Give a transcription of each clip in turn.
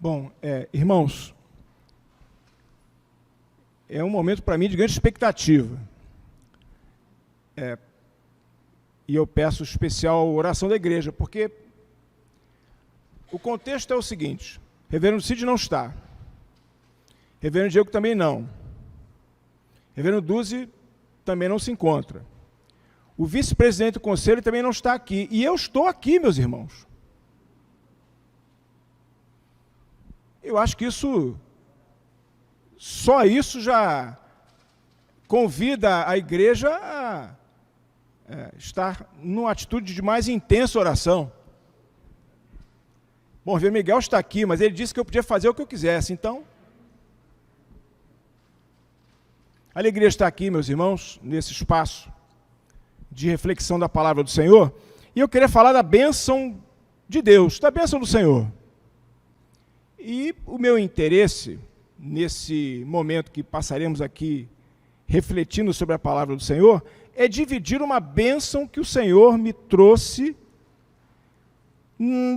Bom, irmãos, é um momento para mim de grande expectativa. E eu peço especial oração da igreja, porque o contexto é o seguinte: Reverendo Cid não está, Reverendo Diego também não, Reverendo Duzi também não se encontra, o vice-presidente do conselho também não está aqui, e eu estou aqui, meus irmãos. Eu acho que só isso já convida a igreja a estar numa atitude de mais intensa oração. Bom, o Reverendo Miguel está aqui, mas ele disse que eu podia fazer o que eu quisesse, então... A alegria está aqui, meus irmãos, nesse espaço de reflexão da palavra do Senhor, e eu queria falar da bênção de Deus, da bênção do Senhor. E o meu interesse, nesse momento que passaremos aqui refletindo sobre a palavra do Senhor, é dividir uma bênção que o Senhor me trouxe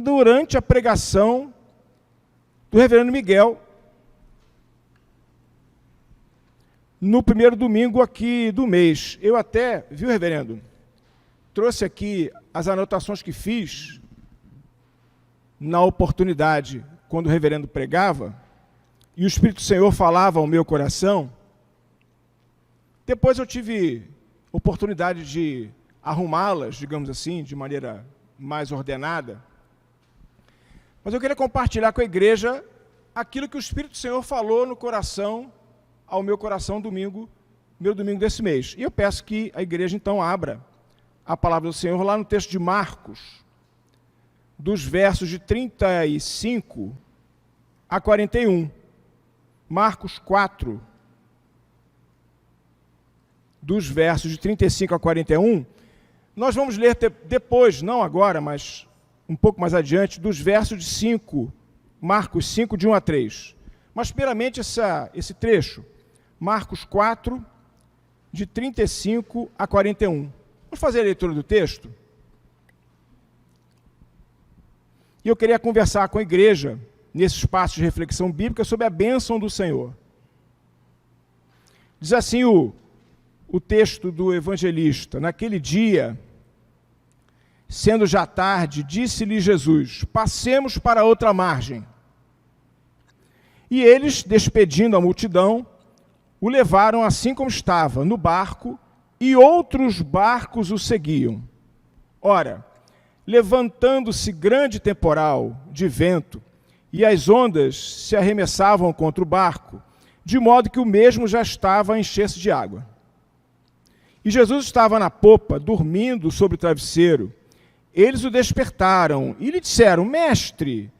durante a pregação do Reverendo Miguel, no primeiro domingo aqui do mês. Eu até, viu, reverendo, trouxe aqui as anotações que fiz na oportunidade, quando o reverendo pregava, e o Espírito do Senhor falava ao meu coração. Depois eu tive oportunidade de arrumá-las, digamos assim, de maneira mais ordenada. Mas eu queria compartilhar com a igreja aquilo que o Espírito do Senhor falou no coração, ao meu coração, meu domingo desse mês. E eu peço que a igreja, então, abra a palavra do Senhor lá no texto de Marcos, dos versos de 35 a 41. Marcos 4, dos versos de 35 a 41, nós vamos ler depois, não agora, mas um pouco mais adiante, dos versos de 5, Marcos 5, de 1 a 3. Mas, primeiramente, esse trecho, Marcos 4, de 35 a 41. Vamos fazer a leitura do texto? E eu queria conversar com a igreja, nesse espaço de reflexão bíblica, sobre a bênção do Senhor. Diz assim o texto do evangelista: naquele dia, sendo já tarde, disse-lhe Jesus: passemos para outra margem. E eles, despedindo a multidão, o levaram assim como estava, no barco, e outros barcos o seguiam. Ora, levantando-se grande temporal de vento, e as ondas se arremessavam contra o barco, de modo que o mesmo já estava a encher-se de água. E Jesus estava na popa, dormindo sobre o travesseiro. Eles o despertaram e lhe disseram: Mestre,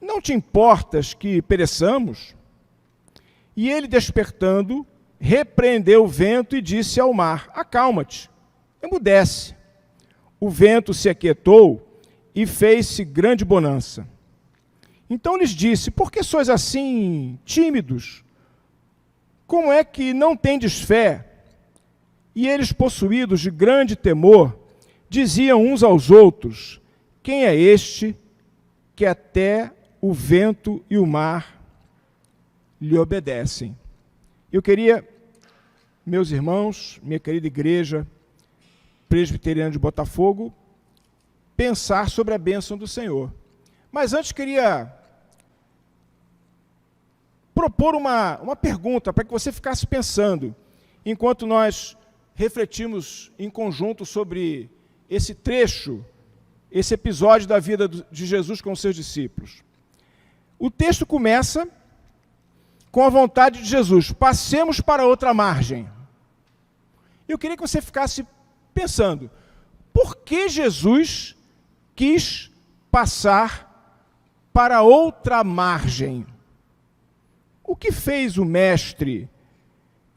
não te importas que pereçamos? E ele, despertando, repreendeu o vento e disse ao mar: acalma-te, emudece. O vento se aquietou e fez-se grande bonança. Então lhes disse: por que sois assim tímidos? Como é que não tendes fé? E eles, possuídos de grande temor, diziam uns aos outros: quem é este que até o vento e o mar lhe obedecem? Eu queria, meus irmãos, minha querida igreja presbiteriana de Botafogo, pensar sobre a bênção do Senhor. Mas antes queria propor uma pergunta para que você ficasse pensando, enquanto nós refletimos em conjunto sobre esse trecho, esse episódio da vida de Jesus com os seus discípulos. O texto começa com a vontade de Jesus: passemos para outra margem. Eu queria que você ficasse pensando, por que Jesus quis passar para outra margem? O que fez o mestre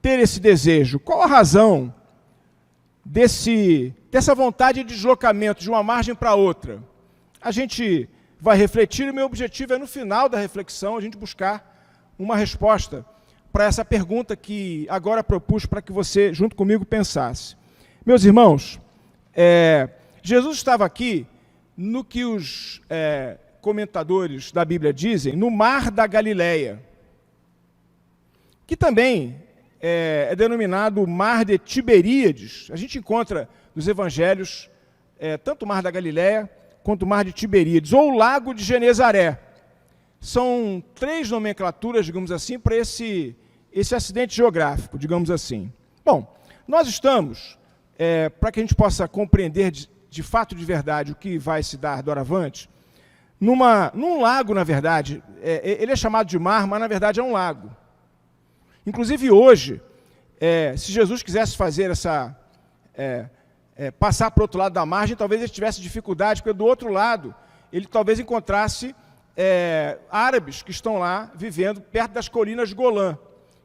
ter esse desejo? Qual a razão dessa vontade de deslocamento de uma margem para outra? A gente vai refletir, e o meu objetivo é, no final da reflexão, a gente buscar uma resposta para essa pergunta que agora propus para que você, junto comigo, pensasse. Meus irmãos, Jesus estava aqui no que os comentadores da Bíblia dizem, no Mar da Galileia, que também é denominado Mar de Tiberíades. A gente encontra nos evangelhos tanto o Mar da Galileia quanto o Mar de Tiberíades, ou o Lago de Genezaré. São 3 nomenclaturas, digamos assim, para esse acidente geográfico, digamos assim. Bom, nós estamos, para que a gente possa compreender de fato, de verdade, o que vai se dar doravante, num lago, na verdade. Ele é chamado de mar, mas na verdade é um lago. Inclusive hoje, se Jesus quisesse fazer passar para o outro lado da margem, talvez ele tivesse dificuldade, porque do outro lado ele talvez encontrasse árabes que estão lá vivendo perto das colinas de Golã.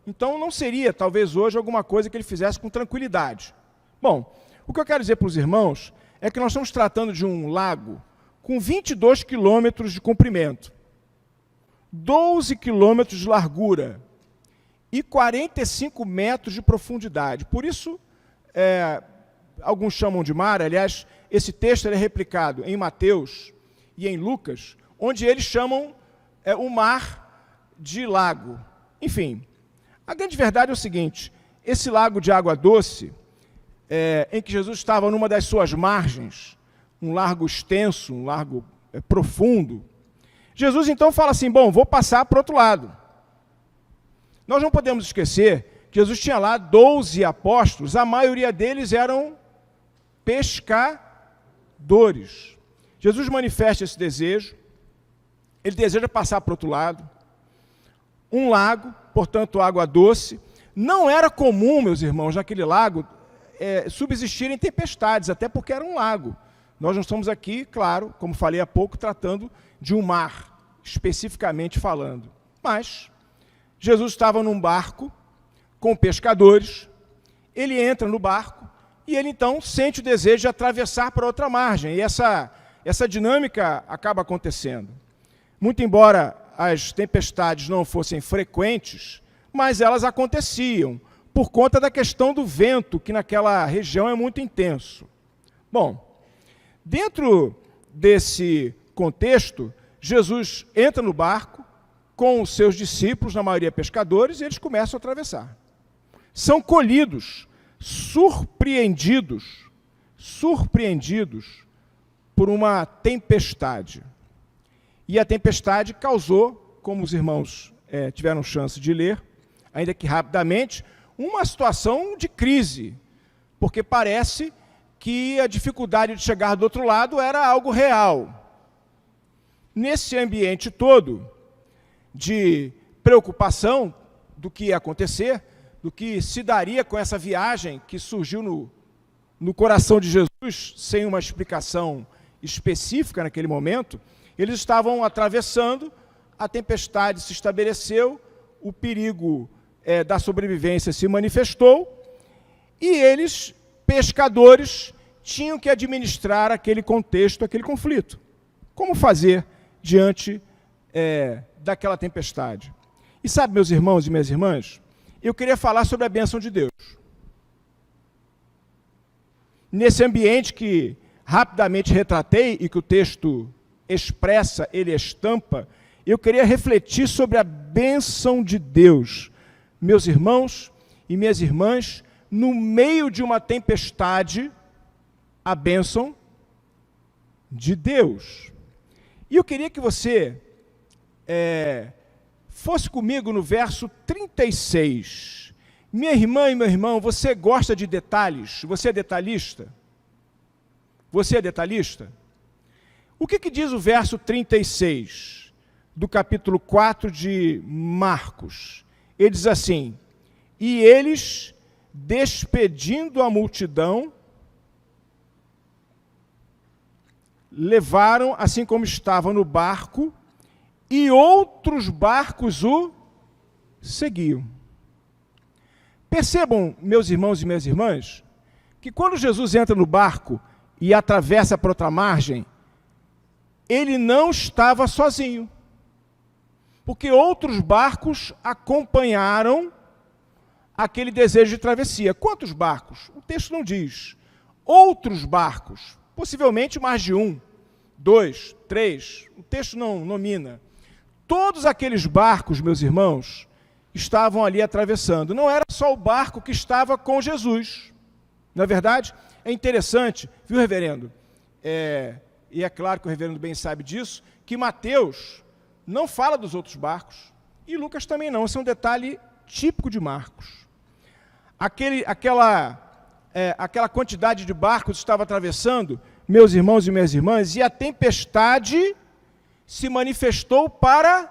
Então não seria, talvez hoje, alguma coisa que ele fizesse com tranquilidade. Bom, o que eu quero dizer para os irmãos é que nós estamos tratando de um lago com 22 quilômetros de comprimento, 12 quilômetros de largura e 45 metros de profundidade. Por isso, alguns chamam de mar. Aliás, esse texto é replicado em Mateus e em Lucas, onde eles chamam o mar de lago. Enfim, a grande verdade é o seguinte: esse lago de água doce, em que Jesus estava numa das suas margens, um largo extenso, um largo profundo, Jesus então fala assim, bom, vou passar para o outro lado. Nós não podemos esquecer que Jesus tinha lá 12 apóstolos, a maioria deles eram pescadores. Jesus manifesta esse desejo, ele deseja passar para o outro lado, um lago, portanto água doce. Não era comum, meus irmãos, naquele lago subsistirem tempestades, até porque era um lago. Nós não estamos aqui, claro, como falei há pouco, tratando de um mar, especificamente falando. Mas Jesus estava num barco com pescadores, ele entra no barco e ele então sente o desejo de atravessar para outra margem. E essa dinâmica acaba acontecendo. Muito embora as tempestades não fossem frequentes, mas elas aconteciam por conta da questão do vento, que naquela região é muito intenso. Bom, dentro desse contexto, Jesus entra no barco com os seus discípulos, na maioria pescadores, e eles começam a atravessar. São colhidos, surpreendidos por uma tempestade. E a tempestade causou, como os irmãos tiveram chance de ler, ainda que rapidamente, uma situação de crise, porque parece que a dificuldade de chegar do outro lado era algo real. Nesse ambiente todo de preocupação do que ia acontecer, do que se daria com essa viagem que surgiu no coração de Jesus, sem uma explicação específica naquele momento, eles estavam atravessando, a tempestade se estabeleceu, o perigo da sobrevivência se manifestou, e eles, pescadores, tinham que administrar aquele contexto, aquele conflito. Como fazer diante daquela tempestade? E sabe, meus irmãos e minhas irmãs, eu queria falar sobre a bênção de Deus. Nesse ambiente que rapidamente retratei e que o texto expressa, ele estampa, eu queria refletir sobre a bênção de Deus. Meus irmãos e minhas irmãs, no meio de uma tempestade, a bênção de Deus. E eu queria que você fosse comigo no verso 36. Minha irmã e meu irmão, você gosta de detalhes? Você é detalhista? Você é detalhista? O que diz o verso 36 do capítulo 4 de Marcos? Ele diz assim: e eles, despedindo a multidão, levaram, assim como estava no barco, e outros barcos o seguiam. Percebam, meus irmãos e minhas irmãs, que quando Jesus entra no barco e atravessa para outra margem, ele não estava sozinho, porque outros barcos acompanharam aquele desejo de travessia. Quantos barcos? O texto não diz. Outros barcos, possivelmente mais de um, 2, 3, o texto não nomina. Todos aqueles barcos, meus irmãos, estavam ali atravessando. Não era só o barco que estava com Jesus. Na verdade, é interessante, viu, reverendo? E é claro que o reverendo bem sabe disso, que Mateus não fala dos outros barcos, e Lucas também não. Esse é um detalhe típico de Marcos. Aquela quantidade de barcos estava atravessando, meus irmãos e minhas irmãs, e a tempestade se manifestou para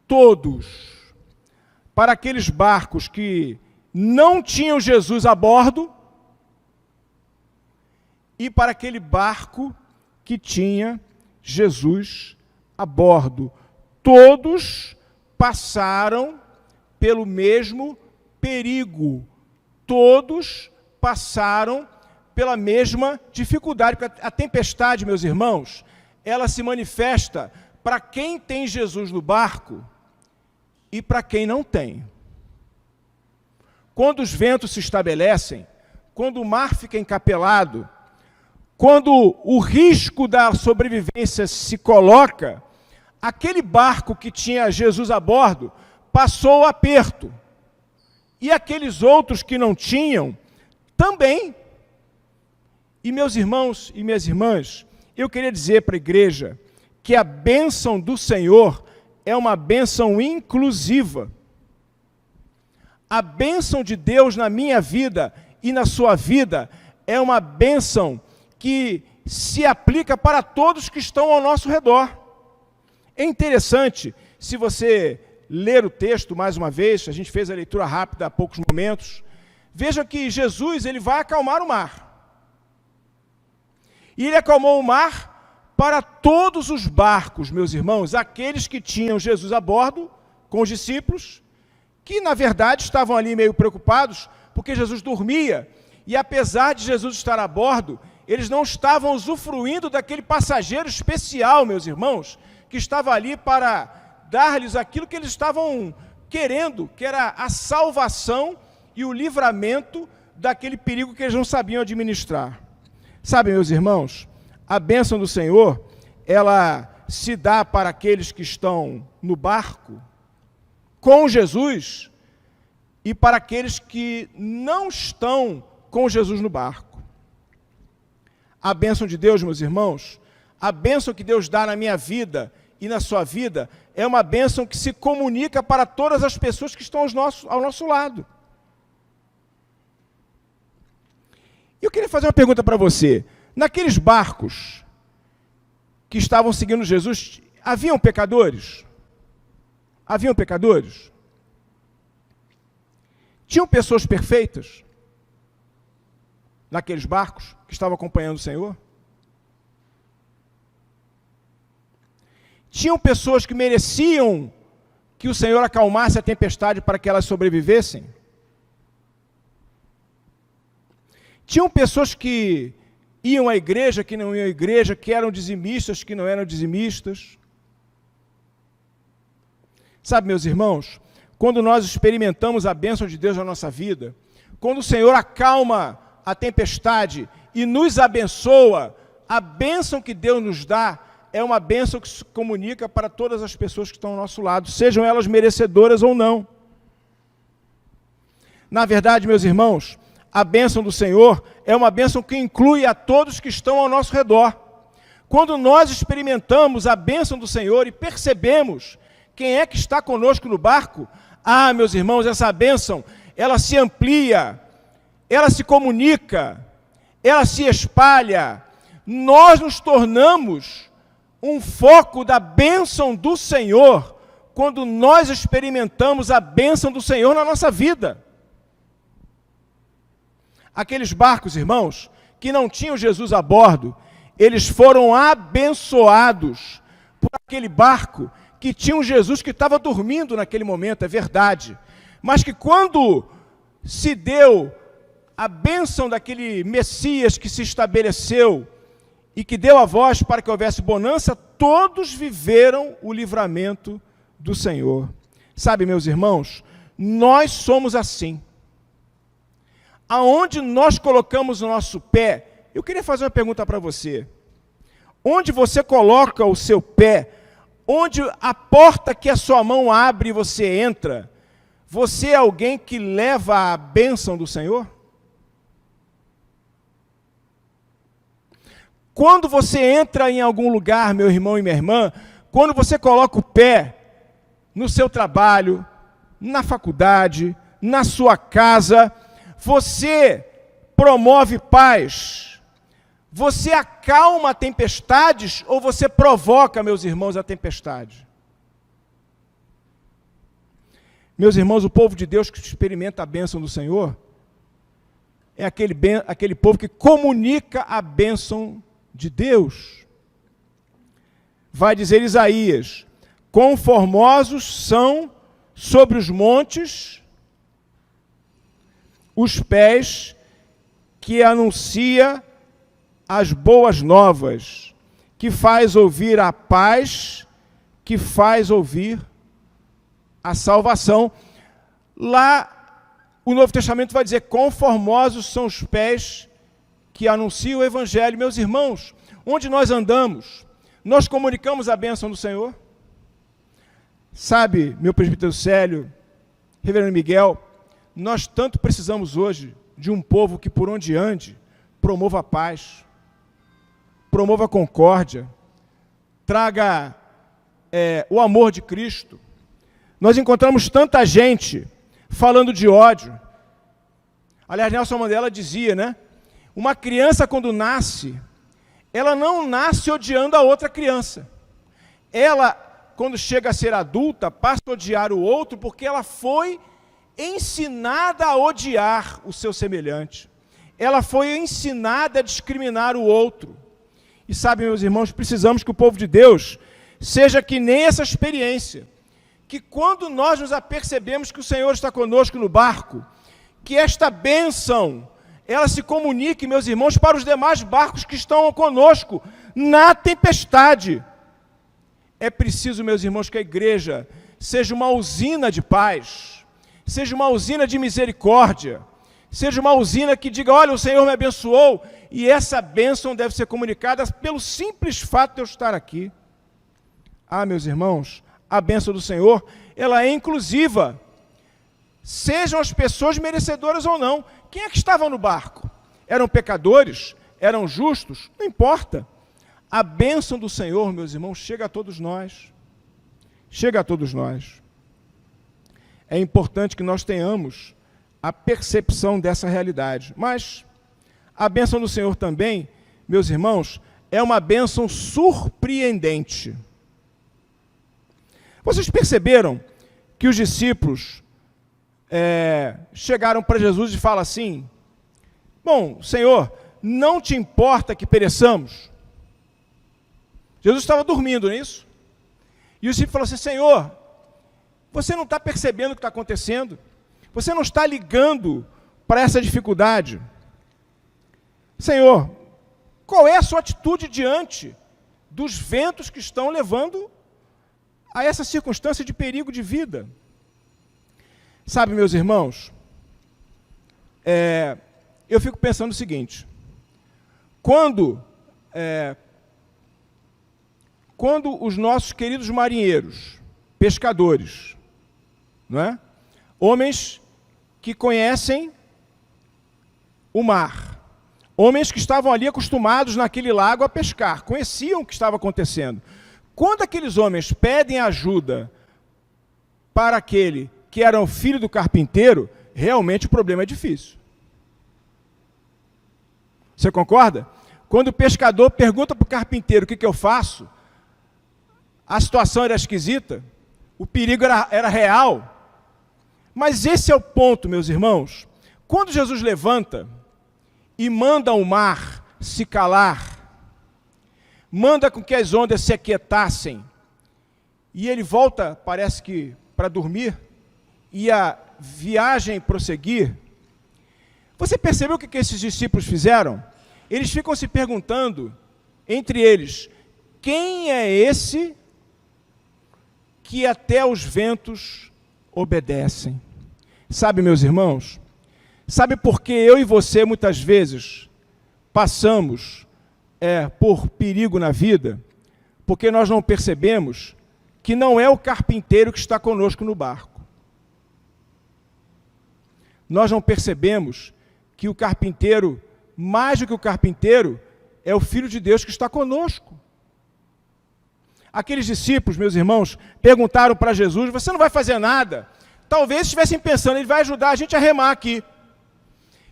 todos. Para aqueles barcos que não tinham Jesus a bordo, e para aquele barco que tinha Jesus a bordo. Todos passaram pelo mesmo perigo. Todos passaram pela mesma dificuldade. Porque a tempestade, meus irmãos, ela se manifesta para quem tem Jesus no barco e para quem não tem. Quando os ventos se estabelecem, quando o mar fica encapelado, quando o risco da sobrevivência se coloca, aquele barco que tinha Jesus a bordo passou o aperto. E aqueles outros que não tinham, também. E meus irmãos e minhas irmãs, eu queria dizer para a igreja que a bênção do Senhor é uma bênção inclusiva. A bênção de Deus na minha vida e na sua vida é uma bênção que se aplica para todos que estão ao nosso redor. É interessante, se você ler o texto mais uma vez, a gente fez a leitura rápida há poucos momentos, veja que Jesus ele vai acalmar o mar. E ele acalmou o mar para todos os barcos, meus irmãos, aqueles que tinham Jesus a bordo, com os discípulos, que na verdade estavam ali meio preocupados, porque Jesus dormia, e apesar de Jesus estar a bordo, eles não estavam usufruindo daquele passageiro especial, meus irmãos, que estava ali para dar-lhes aquilo que eles estavam querendo, que era a salvação e o livramento daquele perigo que eles não sabiam administrar. Sabe, meus irmãos, a bênção do Senhor, ela se dá para aqueles que estão no barco com Jesus e para aqueles que não estão com Jesus no barco. A bênção de Deus, meus irmãos, a bênção que Deus dá na minha vida e na sua vida, é uma bênção que se comunica para todas as pessoas que estão ao nosso lado. Eu queria fazer uma pergunta para você. Naqueles barcos que estavam seguindo Jesus, haviam pecadores? Haviam pecadores? Tinham pessoas perfeitas naqueles barcos que estavam acompanhando o Senhor? Tinham pessoas que mereciam que o Senhor acalmasse a tempestade para que elas sobrevivessem? Tinham pessoas que iam à igreja, que não iam à igreja, que eram dizimistas, que não eram dizimistas? Sabe, meus irmãos, quando nós experimentamos a bênção de Deus na nossa vida, quando o Senhor acalma a tempestade e nos abençoa, a bênção que Deus nos dá é uma bênção que se comunica para todas as pessoas que estão ao nosso lado, sejam elas merecedoras ou não. Na verdade, meus irmãos, a bênção do Senhor é uma bênção que inclui a todos que estão ao nosso redor. Quando nós experimentamos a bênção do Senhor e percebemos quem é que está conosco no barco, meus irmãos, essa bênção, ela se amplia, ela se comunica, ela se espalha. Nós nos tornamos um foco da bênção do Senhor quando nós experimentamos a bênção do Senhor na nossa vida. Aqueles barcos, irmãos, que não tinham Jesus a bordo, eles foram abençoados por aquele barco que tinha um Jesus que estava dormindo naquele momento, é verdade, mas que quando se deu a bênção daquele Messias que se estabeleceu e que deu a voz para que houvesse bonança, todos viveram o livramento do Senhor. Sabe, meus irmãos, nós somos assim. Aonde nós colocamos o nosso pé, eu queria fazer uma pergunta para você. onde você coloca o seu pé, onde a porta que a sua mão abre e você entra, você é alguém que leva a bênção do Senhor? Quando você entra em algum lugar, meu irmão e minha irmã, quando você coloca o pé no seu trabalho, na faculdade, na sua casa, você promove paz, você acalma tempestades ou você provoca, meus irmãos, a tempestade? Meus irmãos, o povo de Deus que experimenta a bênção do Senhor é aquele povo que comunica a bênção de Deus. Vai dizer Isaías: quão formosos são sobre os montes os pés que anuncia as boas novas, que faz ouvir a paz, que faz ouvir a salvação. Lá, o Novo Testamento vai dizer: quão formosos são os pés que anunciam o Evangelho. Meus irmãos, onde nós andamos, nós comunicamos a bênção do Senhor? Sabe, meu presbítero Célio, reverendo Miguel, nós tanto precisamos hoje de um povo que, por onde ande, promova a paz, promova a concórdia, traga o amor de Cristo. Nós encontramos tanta gente falando de ódio. Aliás, Nelson Mandela dizia, né? Uma criança, quando nasce, ela não nasce odiando a outra criança. Ela, quando chega a ser adulta, passa a odiar o outro porque ela foi ensinada a odiar o seu semelhante. Ela foi ensinada a discriminar o outro. E sabe, meus irmãos, precisamos que o povo de Deus seja que nem essa experiência. Que quando nós nos apercebemos que o Senhor está conosco no barco, que esta bênção, ela se comunique, meus irmãos, para os demais barcos que estão conosco na tempestade. É preciso, meus irmãos, que a igreja seja uma usina de paz, seja uma usina de misericórdia, seja uma usina que diga: olha, o Senhor me abençoou, e essa bênção deve ser comunicada pelo simples fato de eu estar aqui. Ah, meus irmãos, a bênção do Senhor, ela é inclusiva. Sejam as pessoas merecedoras ou não. Quem é que estava no barco? Eram pecadores? Eram justos? Não importa. A bênção do Senhor, meus irmãos, chega a todos nós. Chega a todos nós. É importante que nós tenhamos a percepção dessa realidade. Mas a bênção do Senhor também, meus irmãos, é uma bênção surpreendente. Vocês perceberam que os discípulos chegaram para Jesus e falam assim: bom, Senhor, não te importa que pereçamos? Jesus estava dormindo, não é isso? E o discípulo falou assim: Senhor, você não está percebendo o que está acontecendo? Você não está ligando para essa dificuldade? Senhor, qual é a sua atitude diante dos ventos que estão levando a essa circunstância de perigo de vida? Sabe, meus irmãos, eu fico pensando o seguinte: quando os nossos queridos marinheiros, pescadores, não é? Homens que conhecem o mar, homens que estavam ali acostumados naquele lago a pescar, conheciam o que estava acontecendo. Quando aqueles homens pedem ajuda para aquele que era o filho do carpinteiro, realmente o problema é difícil. Você concorda? Quando o pescador pergunta para o carpinteiro: o que eu faço? A situação era esquisita, o perigo era real. Mas esse é o ponto, meus irmãos. Quando Jesus levanta e manda o mar se calar, manda com que as ondas se aquietassem, e ele volta, parece que para dormir, e a viagem prosseguir, você percebeu o que esses discípulos fizeram? Eles ficam se perguntando, entre eles: quem é esse que até os ventos obedecem? Sabe, meus irmãos, sabe por que eu e você muitas vezes passamos por perigo na vida, porque nós não percebemos que não é o carpinteiro que está conosco no barco. Nós não percebemos que o carpinteiro, mais do que o carpinteiro, é o Filho de Deus que está conosco. Aqueles discípulos, meus irmãos, perguntaram para Jesus: você não vai fazer nada? Talvez estivessem pensando, ele vai ajudar a gente a remar aqui.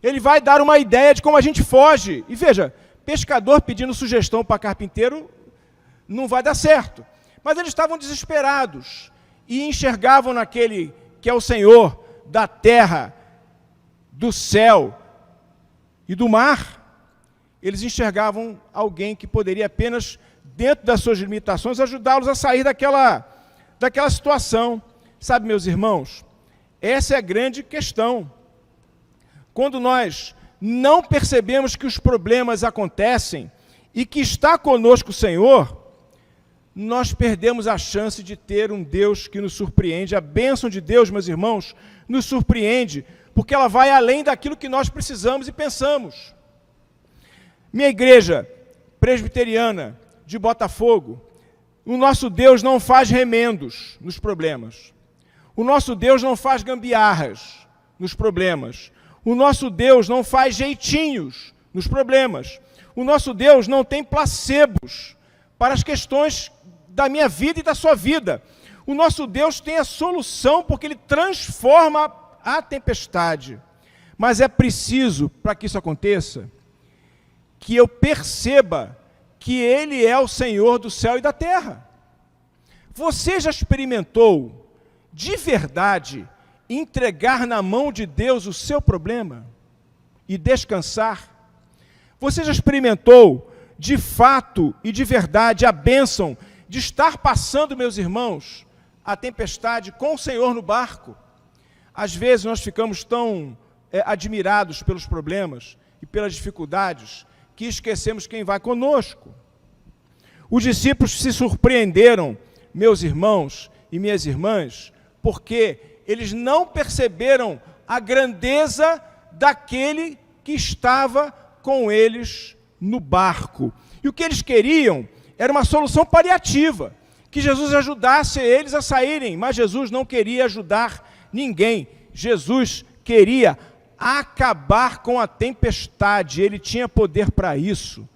Ele vai dar uma ideia de como a gente foge. E veja, pescador pedindo sugestão para carpinteiro não vai dar certo. Mas eles estavam desesperados e enxergavam naquele que é o Senhor da terra, do céu e do mar. Eles enxergavam alguém que poderia apenas, dentro das suas limitações, ajudá-los a sair daquela situação. Sabe, meus irmãos, essa é a grande questão. Quando nós não percebemos que os problemas acontecem e que está conosco o Senhor, nós perdemos a chance de ter um Deus que nos surpreende. A bênção de Deus, meus irmãos, nos surpreende, porque ela vai além daquilo que nós precisamos e pensamos. Minha igreja presbiteriana de Botafogo, o nosso Deus não faz remendos nos problemas. O nosso Deus não faz gambiarras nos problemas. O nosso Deus não faz jeitinhos nos problemas. O nosso Deus não tem placebos para as questões da minha vida e da sua vida. O nosso Deus tem a solução, porque Ele transforma a tempestade. Mas é preciso, para que isso aconteça, que eu perceba que Ele é o Senhor do céu e da terra. Você já experimentou, de verdade, entregar na mão de Deus o seu problema e descansar? Você já experimentou, de fato e de verdade, a bênção de estar passando, meus irmãos, a tempestade com o Senhor no barco? Às vezes nós ficamos tão admirados pelos problemas e pelas dificuldades que esquecemos quem vai conosco. Os discípulos se surpreenderam, meus irmãos e minhas irmãs, porque eles não perceberam a grandeza daquele que estava com eles no barco. E o que eles queriam era uma solução paliativa, que Jesus ajudasse eles a saírem, mas Jesus não queria ajudar ninguém. Jesus queria acabar com a tempestade. Ele tinha poder para isso.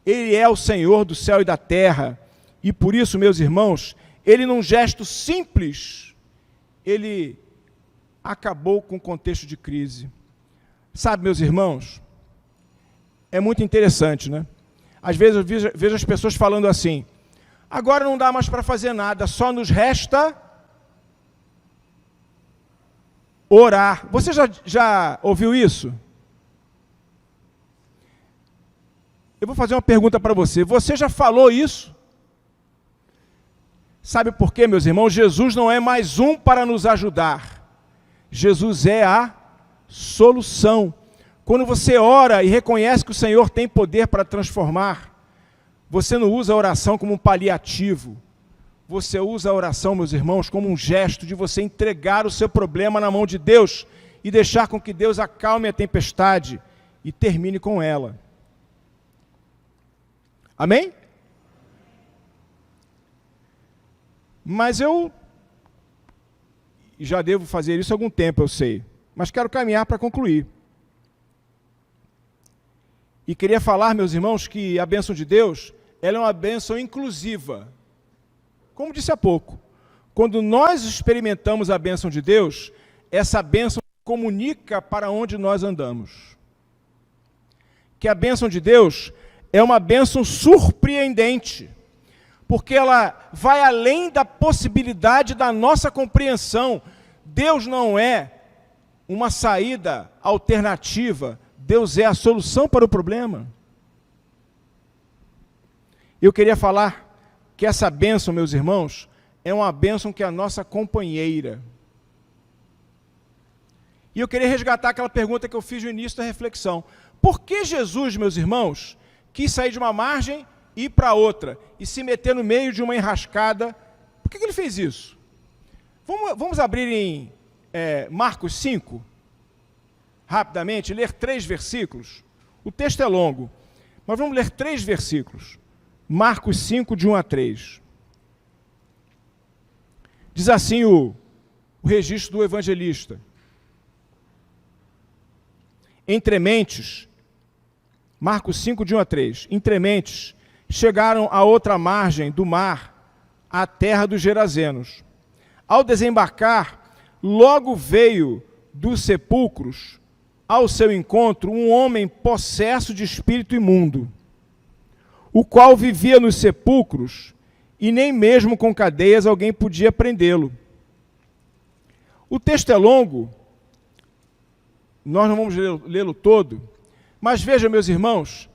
Ele é o Senhor do céu e da terra. E por isso, meus irmãos, ele, num gesto simples, ele acabou com o contexto de crise. Sabe, meus irmãos, é muito interessante, né? Às vezes eu vejo as pessoas falando assim: agora não dá mais para fazer nada, só nos resta orar. Você já ouviu isso? Eu vou fazer uma pergunta para você. Você já falou isso? Sabe por quê, meus irmãos? Jesus não é mais um para nos ajudar. Jesus é a solução. Quando você ora e reconhece que o Senhor tem poder para transformar, você não usa a oração como um paliativo. Você usa a oração, meus irmãos, como um gesto de você entregar o seu problema na mão de Deus e deixar com que Deus acalme a tempestade e termine com ela. Amém? Mas eu já devo fazer isso há algum tempo, eu sei. Mas quero caminhar para concluir. E queria falar, meus irmãos, que a bênção de Deus, ela é uma bênção inclusiva. Como disse há pouco, quando nós experimentamos a bênção de Deus, essa bênção comunica para onde nós andamos. Que a bênção de Deus é uma bênção surpreendente, porque ela vai além da possibilidade da nossa compreensão. Deus não é uma saída alternativa, Deus é a solução para o problema. Eu queria falar que essa bênção, meus irmãos, é uma bênção que é a nossa companheira. E eu queria resgatar aquela pergunta que eu fiz no início da reflexão. Por que Jesus, meus irmãos, quis sair de uma margem e ir para outra, e se meter no meio de uma enrascada? Por que ele fez isso? Vamos abrir em Marcos 5, rapidamente, ler 3 versículos. O texto é longo, Mas vamos ler 3 versículos. Marcos 5, de 1 a 3. Diz assim o registro do evangelista. Entre mentes, Marcos 5, de 1 a 3. Entre mentes, chegaram à outra margem do mar, à terra dos Gerazenos. Ao desembarcar, logo veio dos sepulcros ao seu encontro um homem possesso de espírito imundo, o qual vivia nos sepulcros, e nem mesmo com cadeias alguém podia prendê-lo. O texto é longo, nós não vamos lê-lo todo, mas veja, meus irmãos,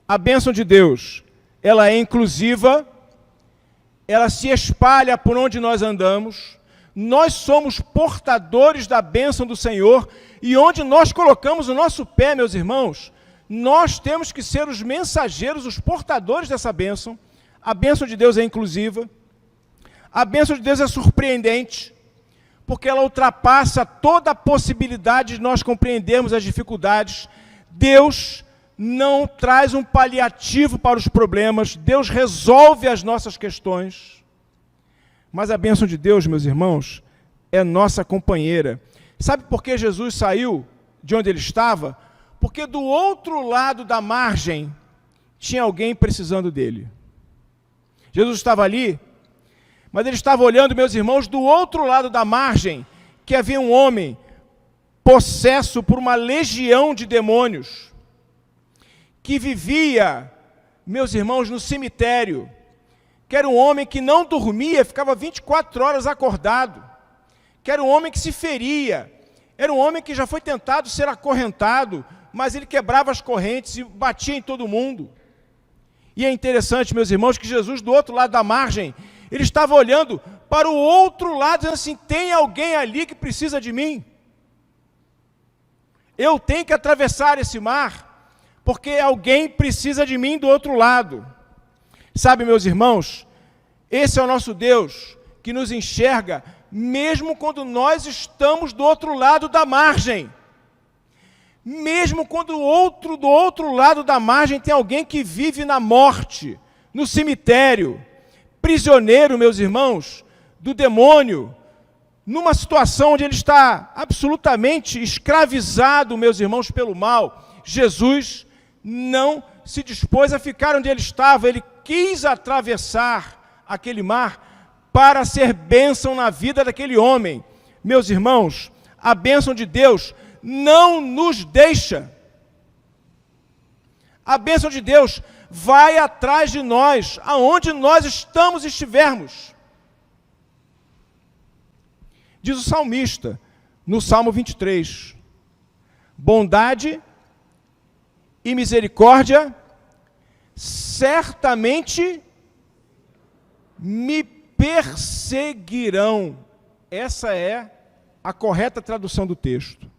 a bênção de Deus, ela é inclusiva, ela se espalha por onde nós andamos, nós somos portadores da bênção do Senhor, e onde nós colocamos o nosso pé, meus irmãos, nós temos que ser os mensageiros, os portadores dessa bênção. A bênção de Deus é inclusiva, a bênção de Deus é surpreendente, porque ela ultrapassa toda a possibilidade de nós compreendermos as dificuldades. Deus não traz um paliativo para os problemas, Deus resolve as nossas questões. Mas a bênção de Deus, meus irmãos, é nossa companheira. Sabe por que Jesus saiu de onde ele estava? Porque do outro lado da margem tinha alguém precisando dele. Jesus estava ali, mas ele estava olhando, meus irmãos, do outro lado da margem, que havia um homem possesso por uma legião de demônios, que vivia, meus irmãos, no cemitério, que era um homem que não dormia, ficava 24 horas acordado, que era um homem que se feria, era um homem que já foi tentado ser acorrentado, mas ele quebrava as correntes e batia em todo mundo. E é interessante, meus irmãos, que Jesus, do outro lado da margem, ele estava olhando para o outro lado, dizendo assim, tem alguém ali que precisa de mim. Eu tenho que atravessar esse mar, porque alguém precisa de mim do outro lado. Sabe, meus irmãos, esse é o nosso Deus, que nos enxerga, mesmo quando nós estamos do outro lado da margem. Mesmo quando do outro lado da margem tem alguém que vive na morte, no cemitério, prisioneiro, meus irmãos, do demônio, numa situação onde ele está absolutamente escravizado, meus irmãos, pelo mal. Jesus não se dispôs a ficar onde ele estava, ele quis atravessar aquele mar para ser bênção na vida daquele homem. Meus irmãos, a bênção de Deus não nos deixa. A bênção de Deus vai atrás de nós, aonde nós estivermos. Diz o salmista, no Salmo 23, bondade e misericórdia certamente me perseguirão. Essa é a correta tradução do texto.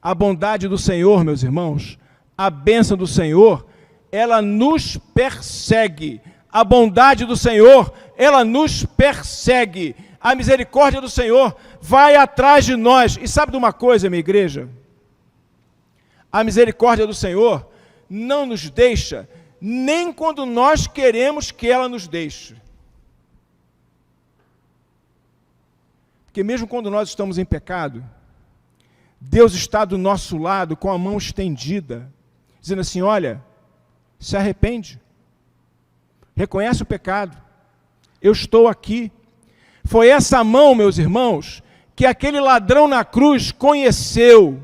A bondade do Senhor, meus irmãos, a bênção do Senhor, ela nos persegue. A bondade do Senhor, ela nos persegue. A misericórdia do Senhor vai atrás de nós. E sabe de uma coisa, minha igreja? A misericórdia do Senhor não nos deixa, nem quando nós queremos que ela nos deixe. Porque mesmo quando nós estamos em pecado, Deus está do nosso lado com a mão estendida, dizendo assim, olha, se arrepende, reconhece o pecado, eu estou aqui. Foi essa mão, meus irmãos, que aquele ladrão na cruz conheceu,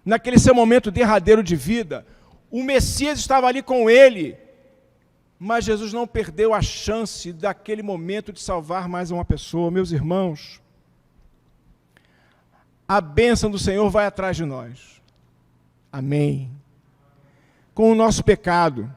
naquele seu momento derradeiro de vida. O Messias estava ali com ele, mas Jesus não perdeu a chance daquele momento de salvar mais uma pessoa. Meus irmãos, a bênção do Senhor vai atrás de nós. Amém. Com o nosso pecado,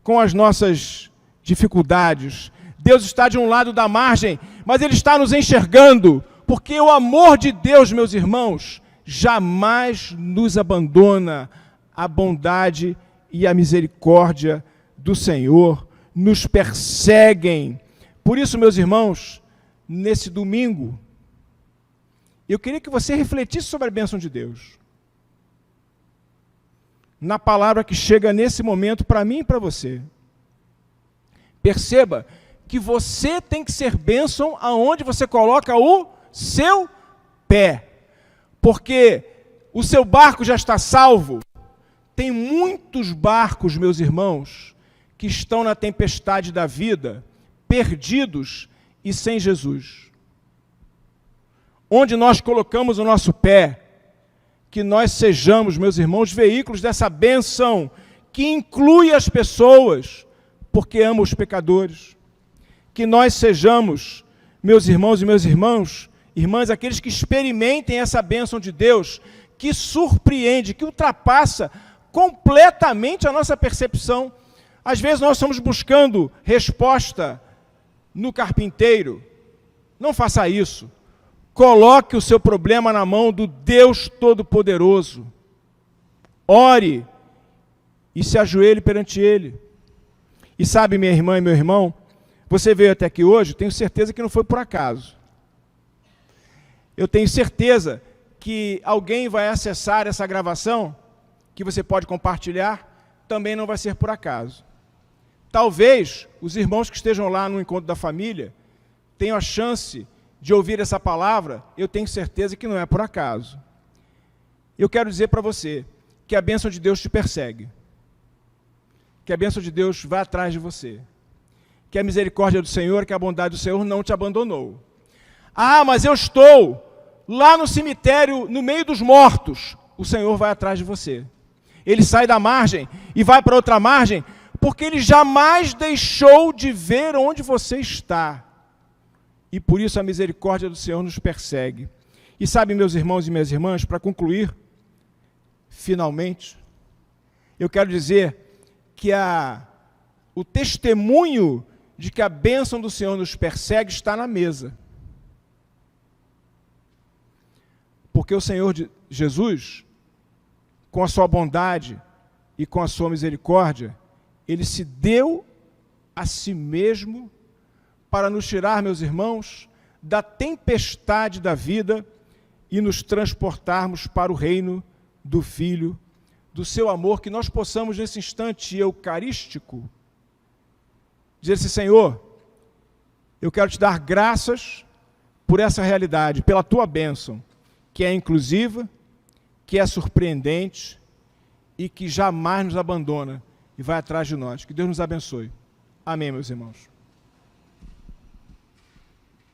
com as nossas dificuldades, Deus está de um lado da margem, mas Ele está nos enxergando, porque o amor de Deus, meus irmãos, jamais nos abandona. A bondade e a misericórdia do Senhor nos perseguem. Por isso, meus irmãos, nesse domingo, eu queria que você refletisse sobre a bênção de Deus. na palavra que chega nesse momento para mim e para você. Perceba que você tem que ser bênção aonde você coloca o seu pé. Porque o seu barco já está salvo. Tem muitos barcos, meus irmãos, que estão na tempestade da vida, perdidos e sem Jesus. Onde nós colocamos o nosso pé, que nós sejamos, meus irmãos, veículos dessa bênção que inclui as pessoas, porque ama os pecadores. Que nós sejamos, meus irmãos e meus irmãs, aqueles que experimentem essa bênção de Deus, que surpreende, que ultrapassa completamente a nossa percepção. Às vezes nós estamos buscando resposta no carpinteiro. Não faça isso. Coloque o seu problema na mão do Deus Todo-Poderoso. Ore e se ajoelhe perante Ele. E sabe, minha irmã e meu irmão, você veio até aqui hoje, tenho certeza que não foi por acaso. Eu tenho certeza que alguém vai acessar essa gravação, que você pode compartilhar, também não vai ser por acaso. Talvez os irmãos que estejam lá no encontro da família tenham a chance de ouvir essa palavra, eu tenho certeza que não é por acaso. Eu quero dizer para você que a bênção de Deus te persegue, que a bênção de Deus vai atrás de você, que a misericórdia do Senhor, que a bondade do Senhor não te abandonou. Ah, mas eu estou lá no cemitério, no meio dos mortos. O Senhor vai atrás de você. Ele sai da margem e vai para outra margem, porque Ele jamais deixou de ver onde você está. E por isso a misericórdia do Senhor nos persegue. E sabe, meus irmãos e minhas irmãs, para concluir, finalmente, eu quero dizer que o testemunho de que a bênção do Senhor nos persegue está na mesa. Porque o Senhor Jesus, com a sua bondade e com a sua misericórdia, Ele se deu a si mesmo para nos tirar, meus irmãos, da tempestade da vida e nos transportarmos para o reino do Filho, do seu amor, que nós possamos, nesse instante eucarístico, dizer assim: Senhor, eu quero te dar graças por essa realidade, pela tua bênção, que é inclusiva, que é surpreendente e que jamais nos abandona e vai atrás de nós. Que Deus nos abençoe. Amém, meus irmãos.